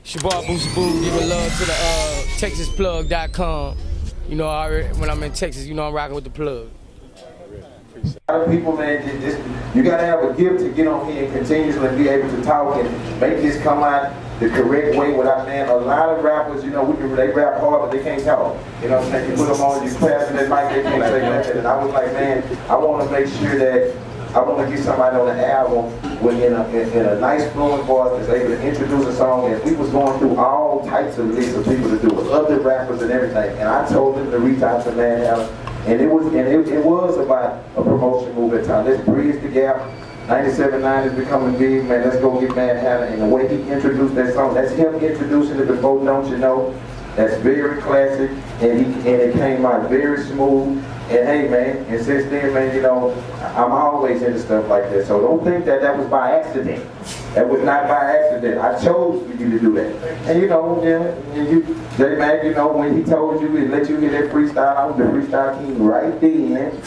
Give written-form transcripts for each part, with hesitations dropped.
It's your boy Boosie Boo, giving love to the TexasPlug.com. You know, when I'm in Texas, you know I'm rocking with the plug. A lot of people, man, you gotta have a gift to get on here and continuously be able to talk and make this come out the correct way without, man. A lot of rappers, you know, they rap hard, but they can't talk. You know what I'm saying? You put them on, you pass them that mic, they can't say nothing. And I was like, man, I want to make sure that I want to get somebody on the album in a nice fluent voice that's able to introduce a song. And we was going through all types of lists of people to do it, other rappers and everything. And I told them to reach out to Madhouse, and it was about a promotion move at time. Let's bridge the gap. 97.9 is becoming big, man. Let's go get Madhouse. And the way he introduced that song, that's him introducing it before Don't You Know. That's very classic, and it came out very smooth. And hey, man, and since then, man, you know, I'm always into stuff like that. So don't think that was by accident. That was not by accident. I chose for you to do that. And you know, J-Mac, you know, when he told you and let you get that freestyle, I was the freestyle king right then.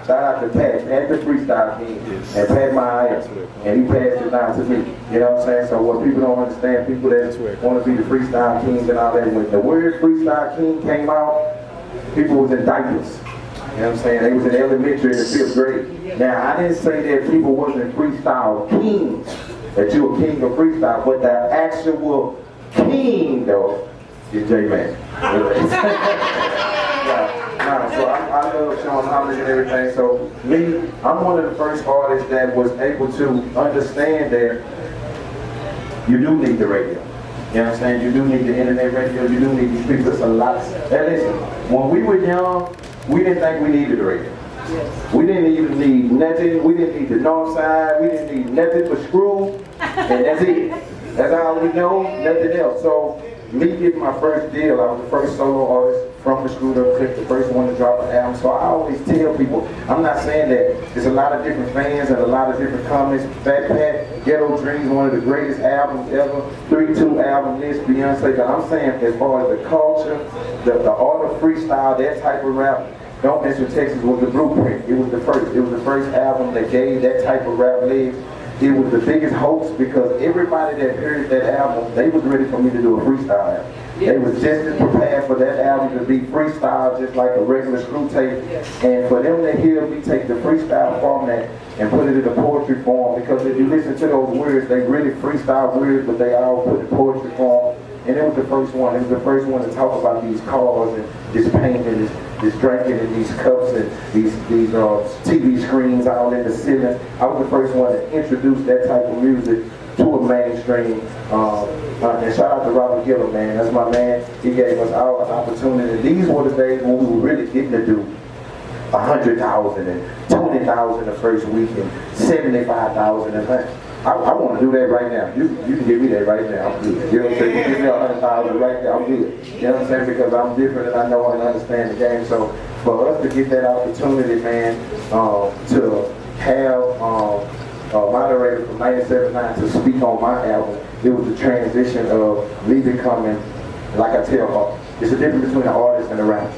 Shout out to Pat the freestyle king, and Pat my eye, and he passed it down to me. You know what I'm saying? So what people don't understand, people that want to be the freestyle kings and all that, when the word freestyle king came out, people was in diapers. You know what I'm saying? They was in elementary in the 5th grade. Now, I didn't say that people wasn't freestyle kings, that you a king of freestyle, but the actual king, though, is J-Man. So I love showing homage and everything. So me, I'm one of the first artists that was able to understand that you do need the radio. You know what I'm saying? You do need the internet radio. You do need these people. It's a lot. Now listen, when we were young, we didn't think we needed the radio. Yes. We didn't even need nothing. We didn't need the north side. We didn't need nothing but screw. And that's it. That's all we know, nothing else. So me getting my first deal, I was the first solo artist from the Screwed Up Clip, the first one to drop an album. So I always tell people, I'm not saying that there's a lot of different fans and a lot of different comments. Fat Pat, Ghetto Dreams, one of the greatest albums ever, 3-2 album list, Beyonce. But I'm saying as far as the culture, the art of freestyle, that type of rap, Don't Mess With Texas was the blueprint. It was the first. It was the first album that gave that type of rap legs. It was the biggest hoax because everybody that heard that album, they was ready for me to do a freestyle album. They was just as prepared for that album to be freestyle, just like a regular screw tape. And for them to hear me take the freestyle format and put it in the poetry form, because if you listen to those words, they really freestyle words, but they all put in poetry form. And it was the first one. It was the first one to talk about these cars and this paint and this drinking and these cups and these TV screens all in the ceiling. I was the first one to introduce that type of music to a mainstream. And shout out to Robert Giller, man. That's my man. He gave us all an opportunity. These were the days when we were really getting to do 100,000 and 20,000 the first week and 75,000 and that. I want to do that right now. You can give me that right now. I'm good. You know what I'm saying? You give me 100,000 right now. I'm good. You know what I'm saying? Because I'm different and I know and understand the game. So for us to get that opportunity, man, to have a moderator from 97.9 to speak on my album, it was the transition of me becoming, like I tell, it's a difference between an artist and a rapper.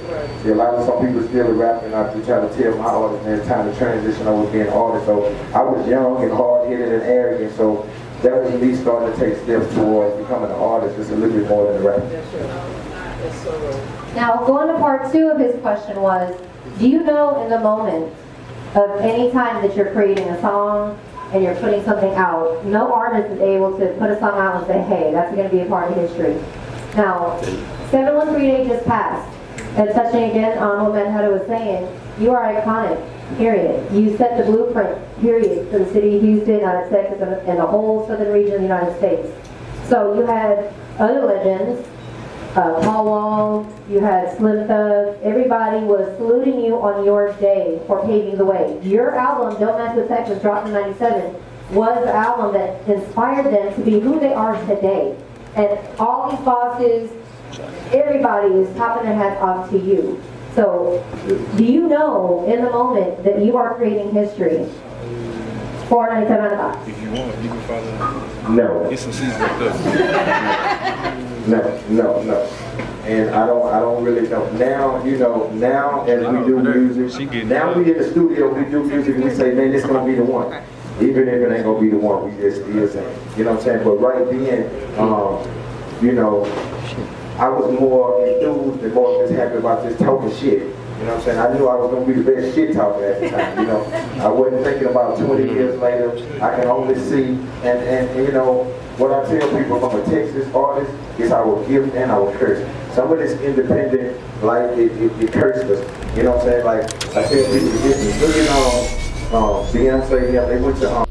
See, a lot of some people still a rapper, and I try to tell my artist, man, it's time to transition over being an artist. So I was young and hard-headed and arrogant, so that was me starting to take steps towards becoming an artist. It's a little bit more than a rapper. That's so right. Now, going to part 2 of his question was, do you know in the moment of any time that you're creating a song and you're putting something out, no artist is able to put a song out and say, hey, that's going to be a part of history. Now, 713 just passed. And touching again on what Manhattan was saying, you are iconic, period. You set the blueprint, period, for the city of Houston, United States, and the whole southern region of the United States. So you had other legends, Paul Wall, you had Slim Thug, everybody was saluting you on your day for paving the way. Your album, Don't Mess With Texas, dropped in 97, was the album that inspired them to be who they are today. And all these bosses, everybody is topping their hats off to you. So, do you know in the moment that you are creating history for 97.5? If you want, you can follow. No. Get some seeds like that. No. And I don't really know. Now, you know, now as we do music, now we in the studio, we do music and we say, man, this is gonna be the one. Even if it ain't gonna be the one, we just still saying. You know what I'm saying? But right then, you know, I was more enthused and more just happy about just talking shit. You know what I'm saying? I knew I was gonna be the best shit talker at the time. You know, I wasn't thinking about 20 years later. I can only see and you know what I tell people from a Texas artist is our gift and our curse. Some of this independent life it cursed us. You know what I'm saying? Like I tell people, look at Beyonce, yeah, they went to